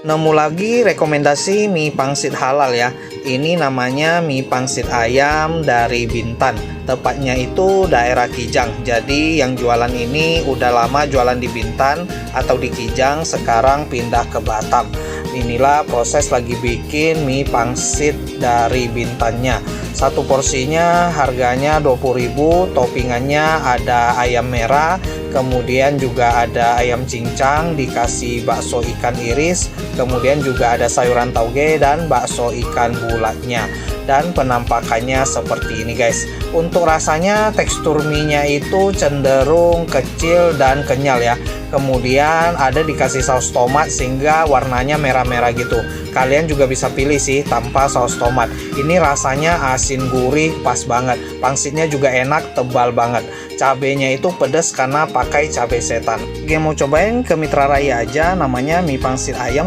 Nemu lagi rekomendasi mie pangsit halal ya. Ini namanya mie pangsit ayam dari Bintan. Tepatnya itu daerah Kijang. Jadi yang jualan ini udah lama jualan di Bintan atau di Kijang, sekarang pindah ke Batam. Inilah proses lagi bikin mie pangsit dari Bintannya. Satu porsinya harganya 20.000, toppingannya ada ayam merah, kemudian juga ada ayam cincang, dikasih bakso ikan iris, kemudian juga ada sayuran tauge dan bakso ikan bulatnya. Dan penampakannya seperti ini guys. Untuk rasanya tekstur mie-nya itu cenderung kecil dan kenyal ya. Kemudian ada dikasih saus tomat sehingga warnanya merah-merah gitu. Kalian juga bisa pilih sih tanpa saus tomat. Ini rasanya asin gurih pas banget. Pangsitnya juga enak, tebal banget. Cabenya itu pedas karena pakai cabai setan. Oke, mau cobain ke Mitra Raya aja, namanya mie pangsit ayam.